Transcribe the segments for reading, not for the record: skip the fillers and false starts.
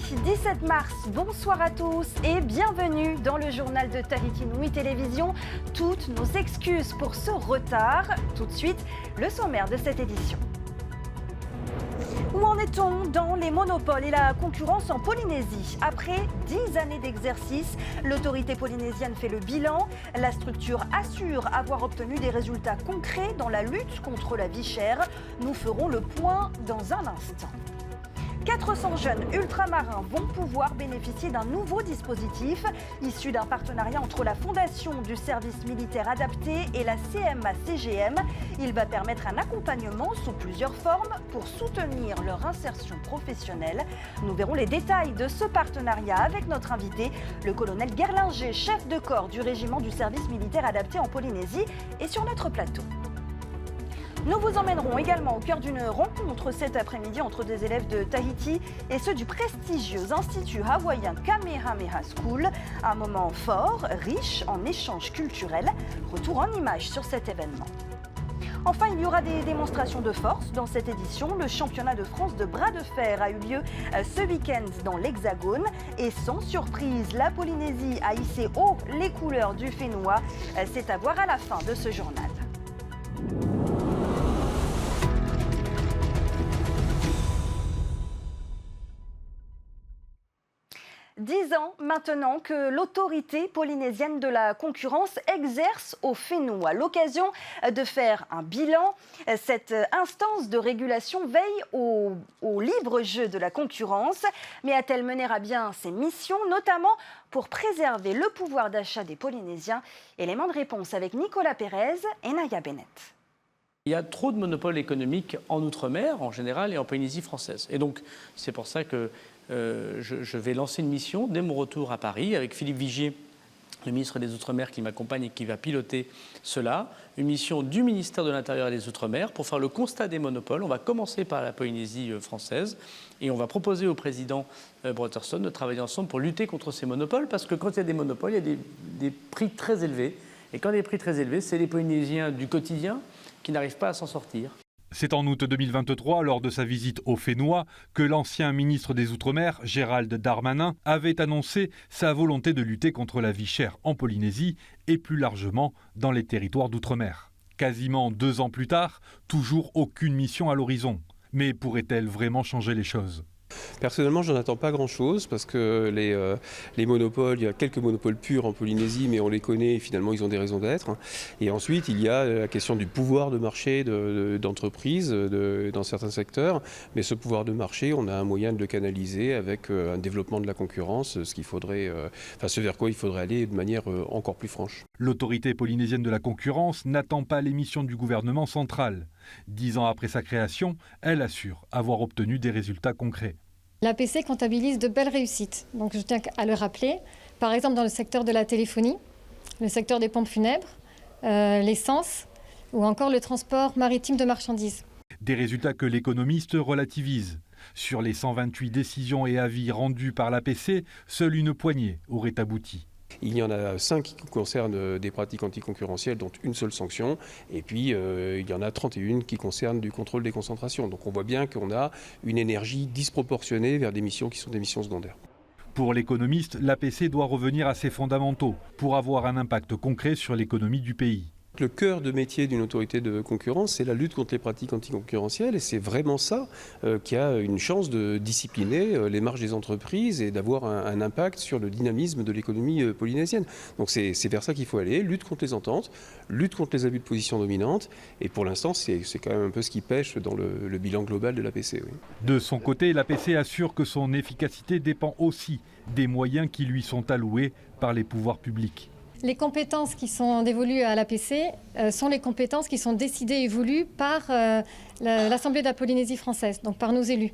17 mars, bonsoir à tous et bienvenue dans le journal de Tahiti Nui Télévision. Toutes nos excuses pour ce retard. Tout de suite, le sommaire de cette édition. Où en est-on dans les monopoles et la concurrence en Polynésie? Après 10 années d'exercice, l'autorité polynésienne fait le bilan. La structure assure avoir obtenu des résultats concrets dans la lutte contre la vie chère. Nous ferons le point dans un instant. 400 jeunes ultramarins vont pouvoir bénéficier d'un nouveau dispositif issu d'un partenariat entre la Fondation du service militaire adapté et la CMA-CGM. Il va permettre un accompagnement sous plusieurs formes pour soutenir leur insertion professionnelle. Nous verrons les détails de ce partenariat avec notre invité, le colonel Guerlinger, chef de corps du régiment du service militaire adapté en Polynésie, et sur notre plateau. Nous vous emmènerons également au cœur d'une rencontre cet après-midi entre des élèves de Tahiti et ceux du prestigieux Institut hawaïen Kamehameha School. Un moment fort, riche en échanges culturels. Retour en images sur cet événement. Enfin, il y aura des démonstrations de force dans cette édition. Le championnat de France de bras de fer a eu lieu ce week-end dans l'Hexagone. Et sans surprise, la Polynésie a hissé haut les couleurs du Fénois. C'est à voir à la fin de ce journal. 10 ans maintenant que l'autorité polynésienne de la concurrence exerce au Fénois. L'occasion de faire un bilan. Cette instance de régulation veille au libre jeu de la concurrence. Mais a-t-elle mené à bien ses missions, notamment pour préserver le pouvoir d'achat des Polynésiens? Élément de réponse avec Nicolas Pérez et Naya Bennett. Il y a trop de monopoles économiques en Outre-mer, en général, et en Polynésie française. Et donc, c'est pour ça que je vais lancer une mission dès mon retour à Paris avec Philippe Vigier, le ministre des Outre-mer qui m'accompagne et qui va piloter cela. Une mission du ministère de l'Intérieur et des Outre-mer pour faire le constat des monopoles. On va commencer par la Polynésie française et on va proposer au président Brotherson de travailler ensemble pour lutter contre ces monopoles, parce que quand il y a des monopoles, il y a des prix très élevés. Et quand il y a des prix très élevés, c'est les Polynésiens du quotidien qui n'arrivent pas à s'en sortir. C'est en août 2023, lors de sa visite au Fénois, que l'ancien ministre des Outre-mer, Gérald Darmanin, avait annoncé sa volonté de lutter contre la vie chère en Polynésie et plus largement dans les territoires d'Outre-mer. Quasiment 2 ans plus tard, toujours aucune mission à l'horizon. Mais pourrait-elle vraiment changer les choses ? Personnellement, j'en attends pas grand-chose parce que les monopoles, il y a quelques monopoles purs en Polynésie, mais on les connaît et finalement ils ont des raisons d'être. Et ensuite, il y a la question du pouvoir de marché d'entreprises dans certains secteurs. Mais ce pouvoir de marché, on a un moyen de le canaliser avec un développement de la concurrence, ce vers quoi il faudrait aller de manière encore plus franche. L'autorité polynésienne de la concurrence n'attend pas les missions du gouvernement central. 10 ans après sa création, elle assure avoir obtenu des résultats concrets. L'APC comptabilise de belles réussites, donc je tiens à le rappeler. Par exemple, dans le secteur de la téléphonie, le secteur des pompes funèbres, l'essence ou encore le transport maritime de marchandises. Des résultats que l'économiste relativise. Sur les 128 décisions et avis rendus par l'APC, seule une poignée aurait abouti. Il y en a 5 qui concernent des pratiques anticoncurrentielles, dont une seule sanction. Et puis, il y en a 31 qui concernent du contrôle des concentrations. Donc on voit bien qu'on a une énergie disproportionnée vers des missions qui sont des missions secondaires. Pour l'économiste, l'APC doit revenir à ses fondamentaux pour avoir un impact concret sur l'économie du pays. Le cœur de métier d'une autorité de concurrence, c'est la lutte contre les pratiques anticoncurrentielles, et c'est vraiment ça qui a une chance de discipliner les marges des entreprises et d'avoir un impact sur le dynamisme de l'économie polynésienne. Donc c'est vers ça qu'il faut aller, lutte contre les ententes, lutte contre les abus de position dominante, et pour l'instant c'est quand même un peu ce qui pêche dans le bilan global de l'APC. Oui. De son côté, l'APC assure que son efficacité dépend aussi des moyens qui lui sont alloués par les pouvoirs publics. Les compétences qui sont dévolues à l'APC sont les compétences qui sont décidées et voulues par l'Assemblée de la Polynésie française, donc par nos élus.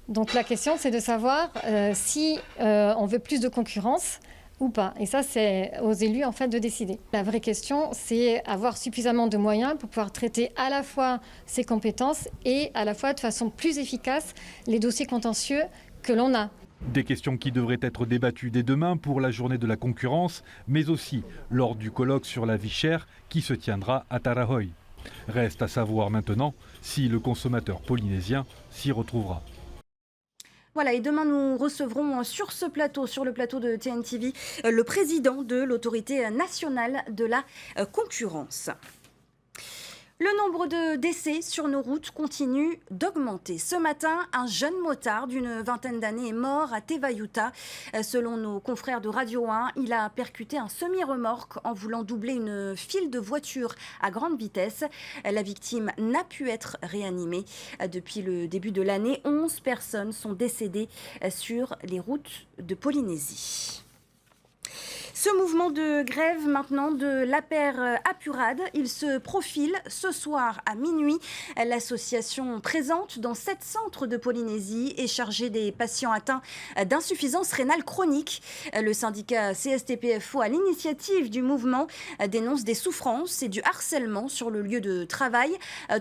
Donc la question, c'est de savoir si on veut plus de concurrence ou pas. Et ça, c'est aux élus en fait de décider. La vraie question, c'est avoir suffisamment de moyens pour pouvoir traiter à la fois ces compétences et à la fois de façon plus efficace les dossiers contentieux que l'on a. Des questions qui devraient être débattues dès demain pour la journée de la concurrence, mais aussi lors du colloque sur la vie chère qui se tiendra à Tarahoy. Reste à savoir maintenant si le consommateur polynésien s'y retrouvera. Voilà, et demain nous recevrons sur ce plateau, sur le plateau de TNTV, le président de l'autorité nationale de la concurrence. Le nombre de décès sur nos routes continue d'augmenter. Ce matin, un jeune motard d'une vingtaine d'années est mort à Tevayuta. Selon nos confrères de Radio 1, il a percuté un semi-remorque en voulant doubler une file de voitures à grande vitesse. La victime n'a pu être réanimée. Depuis le début de l'année, 11 personnes sont décédées sur les routes de Polynésie. Ce mouvement de grève maintenant de l'APER Apurad, il se profile ce soir à minuit. L'association présente dans 7 centres de Polynésie est chargée des patients atteints d'insuffisance rénale chronique. Le syndicat CSTPFO, à l'initiative du mouvement, dénonce des souffrances et du harcèlement sur le lieu de travail.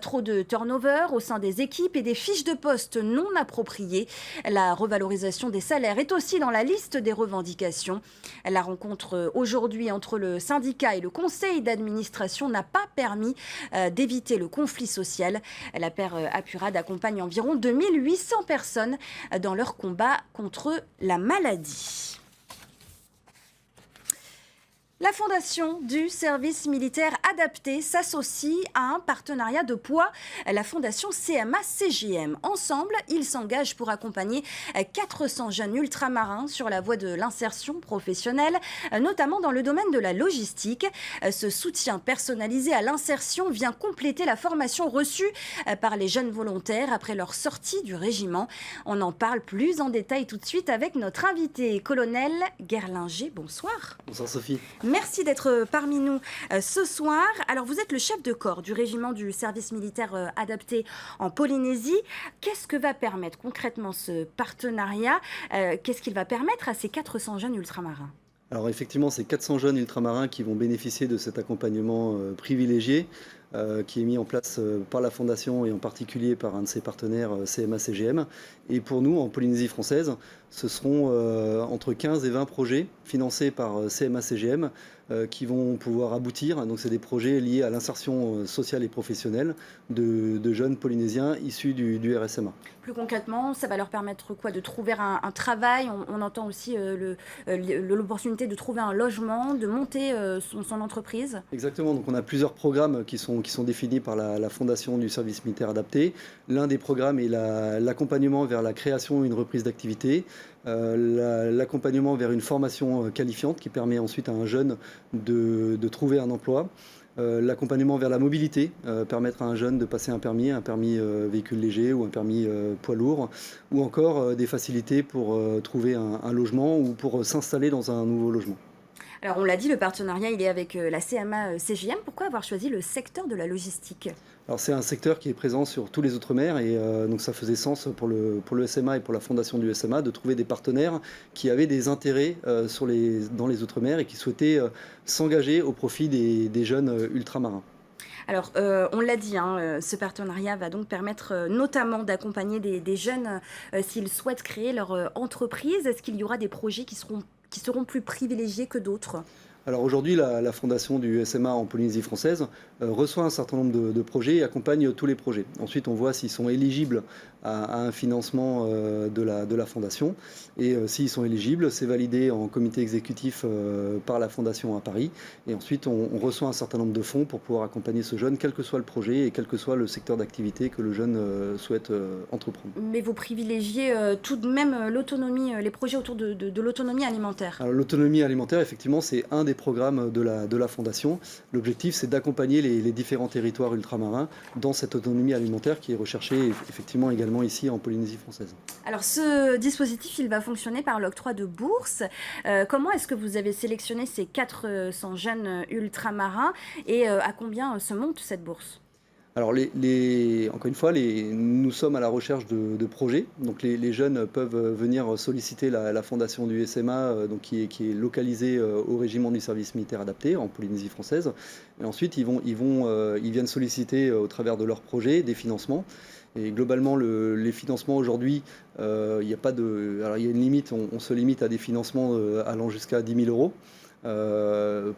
Trop de turnover au sein des équipes et des fiches de poste non appropriées. La revalorisation des salaires est aussi dans la liste des revendications. La rencontre aujourd'hui entre le syndicat et le conseil d'administration n'a pas permis d'éviter le conflit social. L'APER Apurad accompagne environ 2800 personnes dans leur combat contre la maladie. La fondation du service militaire adapté s'associe à un partenariat de poids, la fondation CMA-CGM. Ensemble, ils s'engagent pour accompagner 400 jeunes ultramarins sur la voie de l'insertion professionnelle, notamment dans le domaine de la logistique. Ce soutien personnalisé à l'insertion vient compléter la formation reçue par les jeunes volontaires après leur sortie du régiment. On en parle plus en détail tout de suite avec notre invité, colonel Guerlinger. Bonsoir. Bonsoir Sophie. Merci d'être parmi nous ce soir. Alors, vous êtes le chef de corps du régiment du service militaire adapté en Polynésie. Qu'est-ce que va permettre concrètement ce partenariat? Qu'est-ce qu'il va permettre à ces 400 jeunes ultramarins? Alors effectivement, c'est 400 jeunes ultramarins qui vont bénéficier de cet accompagnement privilégié qui est mis en place par la Fondation et en particulier par un de ses partenaires CMA-CGM. Et pour nous, en Polynésie française, ce seront entre 15 et 20 projets financés par CMA-CGM qui vont pouvoir aboutir. Donc c'est des projets liés à l'insertion sociale et professionnelle de jeunes Polynésiens issus du RSMA. Plus concrètement, ça va leur permettre quoi? De trouver un travail. On entend aussi l'opportunité de trouver un logement, de monter son entreprise. Exactement, donc on a plusieurs programmes qui sont définis par la Fondation du service militaire adapté. L'un des programmes est l'accompagnement vers la création et une reprise d'activité, l'accompagnement vers une formation qualifiante qui permet ensuite à un jeune de trouver un emploi. L'accompagnement vers la mobilité, permettre à un jeune de passer un permis véhicule léger ou un permis poids lourd, ou encore des facilités pour trouver un logement ou pour s'installer dans un nouveau logement. Alors on l'a dit, le partenariat il est avec la CMA-CGM. Pourquoi avoir choisi le secteur de la logistique? Alors c'est un secteur qui est présent sur tous les Outre-mer et donc ça faisait sens pour le SMA et pour la fondation du SMA de trouver des partenaires qui avaient des intérêts dans les Outre-mer et qui souhaitaient s'engager au profit des jeunes ultramarins. Alors, on l'a dit, ce partenariat va donc permettre notamment d'accompagner des jeunes s'ils souhaitent créer leur entreprise. Est-ce qu'il y aura des projets qui seront plus privilégiés que d'autres? Alors aujourd'hui, la fondation du SMA en Polynésie française reçoit un certain nombre de projets et accompagne tous les projets. Ensuite, on voit s'ils sont éligibles à un financement de la fondation. Et s'ils sont éligibles, c'est validé en comité exécutif par la fondation à Paris. Et ensuite, on reçoit un certain nombre de fonds pour pouvoir accompagner ce jeune, quel que soit le projet et quel que soit le secteur d'activité que le jeune souhaite entreprendre. Mais vous privilégiez tout de même l'autonomie, les projets autour de l'autonomie alimentaire. Alors, l'autonomie alimentaire, effectivement, c'est un des programmes de la Fondation. L'objectif, c'est d'accompagner les différents territoires ultramarins dans cette autonomie alimentaire qui est recherchée effectivement également ici en Polynésie française. Alors ce dispositif, il va fonctionner par l'octroi de bourses. Comment est-ce que vous avez sélectionné ces 400 jeunes ultramarins et à combien se monte cette bourse ? Alors, encore une fois, nous sommes à la recherche de projets. Donc, les jeunes peuvent venir solliciter la fondation du SMA, donc qui est localisée au régiment du service militaire adapté en Polynésie française. Et ensuite, ils viennent solliciter au travers de leurs projets des financements. Et globalement, les financements aujourd'hui, il y a une limite. On se limite à des financements allant jusqu'à 10 000 euros.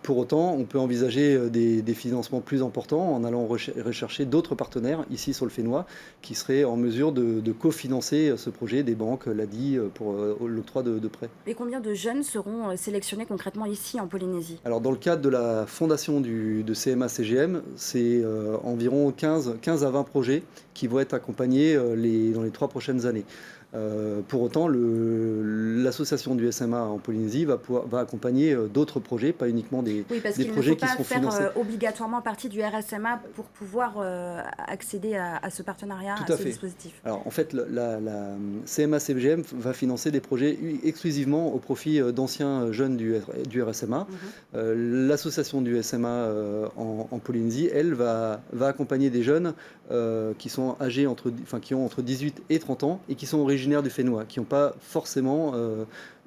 Pour autant, on peut envisager des financements plus importants en allant rechercher d'autres partenaires ici sur le Fénois qui seraient en mesure de cofinancer ce projet, des banques, l'ADI, pour l'octroi de prêts. Et combien de jeunes seront sélectionnés concrètement ici en Polynésie? Alors dans le cadre de la fondation de CMA-CGM, c'est environ 15 à 20 projets qui vont être accompagnés dans les 3 prochaines années. Pour autant, l'association du SMA en Polynésie va accompagner d'autres projets, pas uniquement des projets qui seront financés. Oui, parce qu'il ne faut pas faire obligatoirement partie du RSMA pour pouvoir accéder à ce partenariat, à ce dispositif. Alors en fait, la CMA-CGM va financer des projets exclusivement au profit d'anciens jeunes du RSMA. L'association du SMA en Polynésie, elle, va accompagner des jeunes qui sont âgés qui ont entre 18 et 30 ans et qui sont originaires du Fénois, qui n'ont pas forcément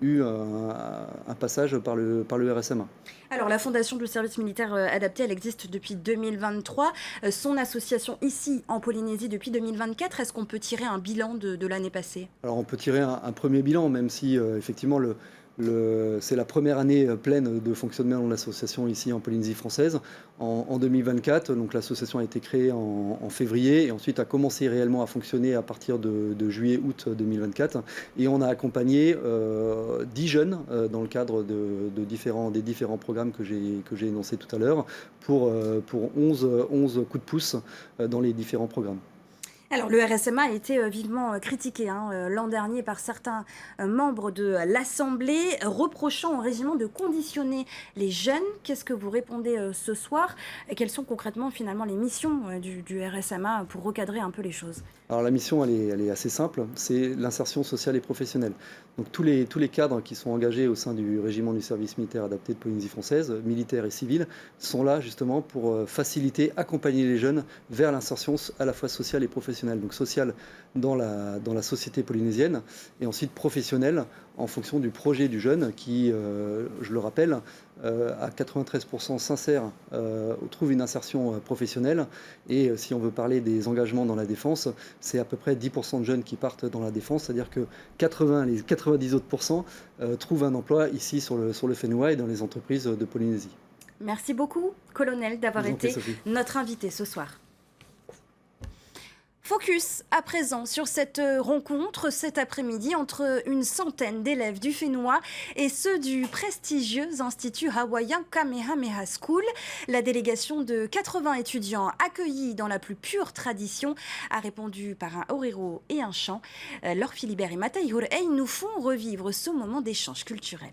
eu un passage par le RSMA. Alors la Fondation du service militaire adapté, elle existe depuis 2023. Son association ici en Polynésie depuis 2024. Est-ce qu'on peut tirer un bilan de l'année passée? Alors on peut tirer un premier bilan, même si effectivement c'est la première année pleine de fonctionnement de l'association ici en Polynésie française. En 2024, donc l'association a été créée en février et ensuite a commencé réellement à fonctionner à partir de juillet-août 2024. Et on a accompagné 10 jeunes dans le cadre des différents programmes que j'ai énoncés tout à l'heure pour 11 coups de pouce dans les différents programmes. Alors, le RSMA a été vivement critiqué l'an dernier par certains membres de l'Assemblée, reprochant au régiment de conditionner les jeunes. Qu'est-ce que vous répondez ce soir? Et quelles sont concrètement finalement les missions du RSMA pour recadrer un peu les choses? Alors la mission, elle est assez simple, c'est l'insertion sociale et professionnelle. Donc tous les cadres qui sont engagés au sein du régiment du service militaire adapté de Polynésie française, militaires et civils, sont là justement pour faciliter, accompagner les jeunes vers l'insertion à la fois sociale et professionnelle. Donc sociale dans la société polynésienne et ensuite professionnelle en fonction du projet du jeune qui, je le rappelle, à 93% sincère, trouve une insertion professionnelle. Et si on veut parler des engagements dans la défense, c'est à peu près 10% de jeunes qui partent dans la défense, c'est-à-dire que les 90 autres pourcents trouvent un emploi ici sur le Fénois et dans les entreprises de Polynésie. Merci beaucoup, colonel, d'avoir été notre invité ce soir. Focus à présent sur cette rencontre cet après-midi entre une centaine d'élèves du Fénois et ceux du prestigieux Institut hawaïen Kamehameha School. La délégation de 80 étudiants accueillis dans la plus pure tradition a répondu par un orero et un chant. Laure Philibert et Matai Hurei nous font revivre ce moment d'échange culturel.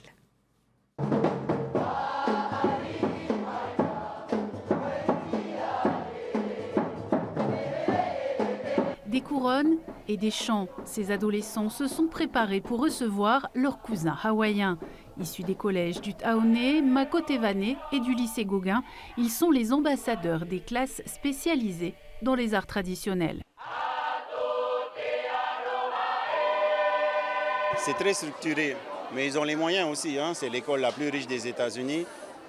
Des couronnes et des chants, ces adolescents se sont préparés pour recevoir leurs cousins hawaïens. Issus des collèges du Taoné, Makotevane et du lycée Gauguin, ils sont les ambassadeurs des classes spécialisées dans les arts traditionnels. C'est très structuré, mais ils ont les moyens aussi. C'est l'école la plus riche des États-Unis.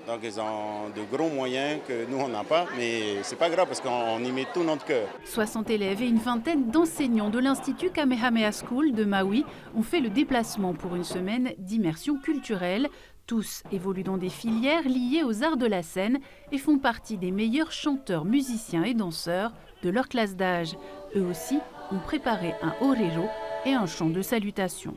Donc ils ont de gros moyens que nous on n'a pas, mais c'est pas grave parce qu'on y met tout notre cœur. 60 élèves et une vingtaine d'enseignants de l'Institut Kamehameha School de Maui ont fait le déplacement pour une semaine d'immersion culturelle. Tous évoluent dans des filières liées aux arts de la scène et font partie des meilleurs chanteurs, musiciens et danseurs de leur classe d'âge. Eux aussi ont préparé un orero et un chant de salutation.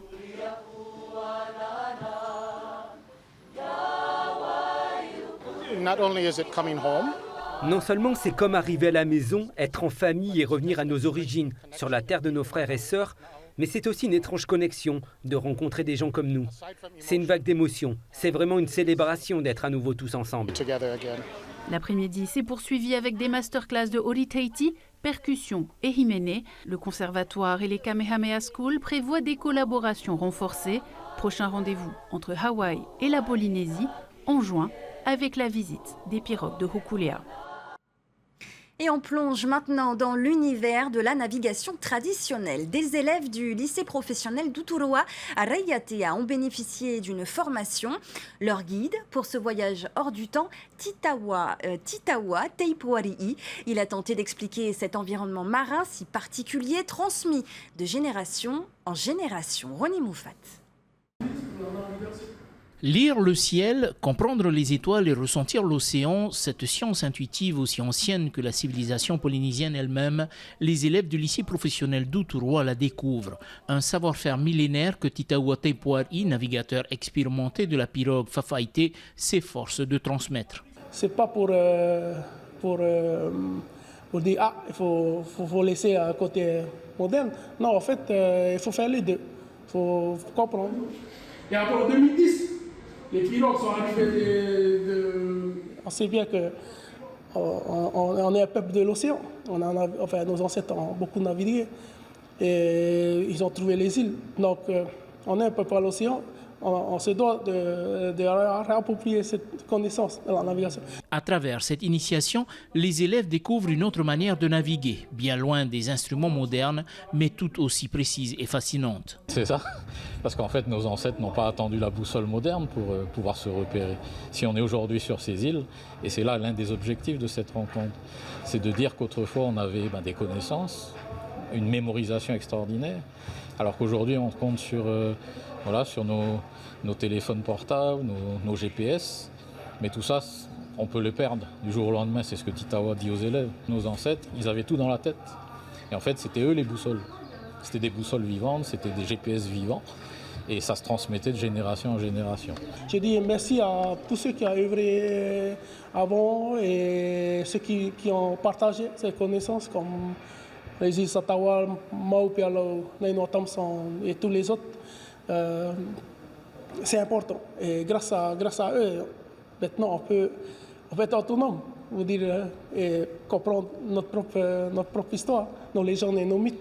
Non seulement c'est comme arriver à la maison, être en famille et revenir à nos origines, sur la terre de nos frères et sœurs, mais c'est aussi une étrange connexion de rencontrer des gens comme nous. C'est une vague d'émotions, c'est vraiment une célébration d'être à nouveau tous ensemble. L'après-midi s'est poursuivi avec des masterclass de Oriteiti, percussion et himene. Le conservatoire et les Kamehameha School prévoient des collaborations renforcées. Prochain rendez-vous entre Hawaï et la Polynésie en juin, avec la visite des pirogues de Hokulea. Et on plonge maintenant dans l'univers de la navigation traditionnelle. Des élèves du lycée professionnel d'Uturoa à Raiatea ont bénéficié d'une formation. Leur guide pour ce voyage hors du temps, Titawa Teipuarii. Il a tenté d'expliquer cet environnement marin si particulier, transmis de génération en génération. Ronnie Moufat. Lire le ciel, comprendre les étoiles et ressentir l'océan, cette science intuitive aussi ancienne que la civilisation polynésienne elle-même, les élèves du lycée professionnel d'Uturoa la découvrent. Un savoir-faire millénaire que Titaua Teipuari, navigateur expérimenté de la pirogue Fafaité, s'efforce de transmettre. C'est pas pour dire ah, il faut laisser un côté moderne. Non, en fait, il faut faire les deux. Il faut comprendre. Et après, en 2010, les pilotes sont arrivés On sait bien qu'on est un peuple de l'océan. Nos ancêtres ont beaucoup navigué et ils ont trouvé les îles. Donc, on est un peuple à l'océan. On se doit de réapproprier cette connaissance de la navigation. À travers cette initiation, les élèves découvrent une autre manière de naviguer, bien loin des instruments modernes, mais tout aussi précise et fascinante. C'est ça, parce qu'en fait, nos ancêtres n'ont pas attendu la boussole moderne pour pouvoir se repérer. Si on est aujourd'hui sur ces îles, et c'est là l'un des objectifs de cette rencontre, c'est de dire qu'autrefois on avait des connaissances, une mémorisation extraordinaire, alors qu'aujourd'hui on compte sur nos téléphones portables, nos GPS, mais tout ça, on peut le perdre du jour au lendemain. C'est ce que Titaua dit aux élèves. Nos ancêtres, ils avaient tout dans la tête. Et en fait, c'était eux les boussoles. C'était des boussoles vivantes, c'était des GPS vivants. Et ça se transmettait de génération en génération. Je dis merci à tous ceux qui ont œuvré avant et ceux qui ont partagé ces connaissances, comme les îles Satawa, Maupealo, Nainoa Thompson et tous les autres. C'est important. Et grâce à eux, maintenant, on peut être autonome, et comprendre notre propre histoire, nos légendes et nos mythes.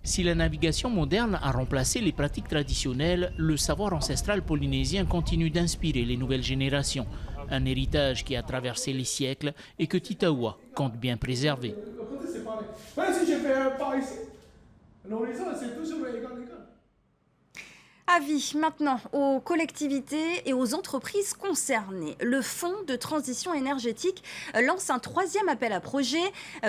Si la navigation moderne a remplacé les pratiques traditionnelles, le savoir ancestral polynésien continue d'inspirer les nouvelles générations. Un héritage qui a traversé les siècles et que Titaua compte bien préserver. Si je fais un pas ici, l'horizon, c'est toujours égal. Avis maintenant aux collectivités et aux entreprises concernées. Le Fonds de transition énergétique lance un 3e appel à projet.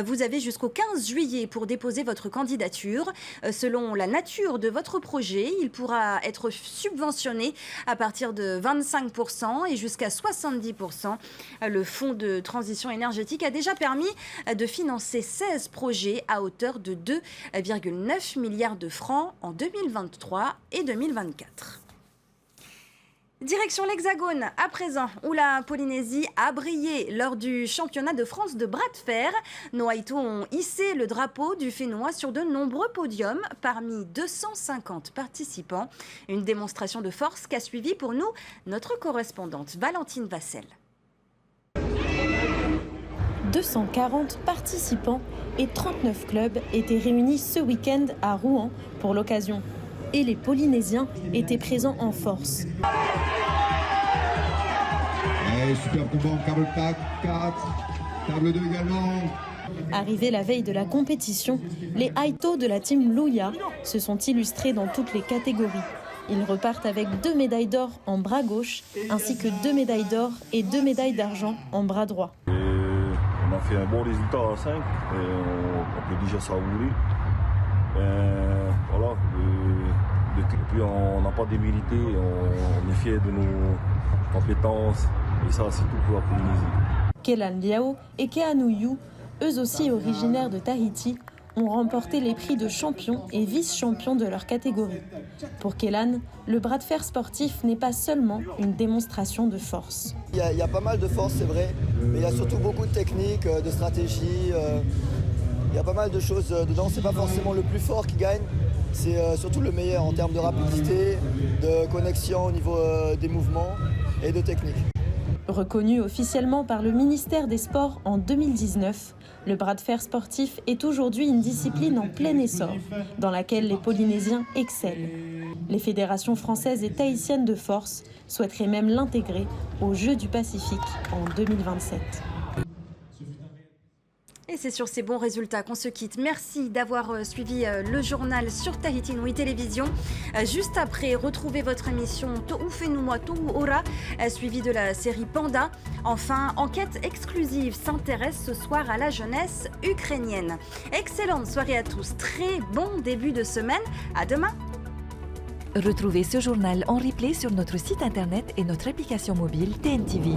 Vous avez jusqu'au 15 juillet pour déposer votre candidature. Selon la nature de votre projet, il pourra être subventionné à partir de 25% et jusqu'à 70%. Le Fonds de transition énergétique a déjà permis de financer 16 projets à hauteur de 2,9 milliards de francs en 2023 et 2024. Direction l'Hexagone, à présent, où la Polynésie a brillé lors du championnat de France de bras de fer. Nos Haïtos ont hissé le drapeau du Fénois sur de nombreux podiums parmi 250 participants. Une démonstration de force qu'a suivi pour nous notre correspondante Valentine Vassel. 240 participants et 39 clubs étaient réunis ce week-end à Rouen pour l'occasion. Et les Polynésiens étaient présents en force. Super combat en câble 4, table 2 également. Arrivés la veille de la compétition, les Haïtos de la team Louya se sont illustrés dans toutes les catégories. Ils repartent avec 2 médailles d'or en bras gauche, ainsi que 2 médailles d'or et 2 médailles d'argent en bras droit. On a fait un bon résultat à 5, et on peut déjà savourer. Voilà. Et puis on n'a pas démérité, on est fiers de nos compétences et ça c'est tout pour la Polynésie. Kelan Liao et Keanu Yu, eux aussi originaires de Tahiti, ont remporté les prix de champion et vice-champion de leur catégorie. Pour Kelan, le bras de fer sportif n'est pas seulement une démonstration de force. Il y a pas mal de force, c'est vrai, mais il y a surtout beaucoup de technique, de stratégie. Il y a pas mal de choses dedans, c'est pas forcément le plus fort qui gagne. C'est surtout le meilleur en termes de rapidité, de connexion au niveau des mouvements et de technique. Reconnu officiellement par le ministère des Sports en 2019, le bras de fer sportif est aujourd'hui une discipline en plein essor, dans laquelle les Polynésiens excellent. Les fédérations françaises et tahitiennes de force souhaiteraient même l'intégrer aux Jeux du Pacifique en 2027. Et c'est sur ces bons résultats qu'on se quitte. Merci d'avoir suivi le journal sur Tahiti Nui Télévision. Juste après, retrouvez votre émission To'ufenua To'uora, suivie de la série Panda. Enfin, Enquête exclusive s'intéresse ce soir à la jeunesse ukrainienne. Excellente soirée à tous. Très bon début de semaine. À demain. Retrouvez ce journal en replay sur notre site internet et notre application mobile TNTV.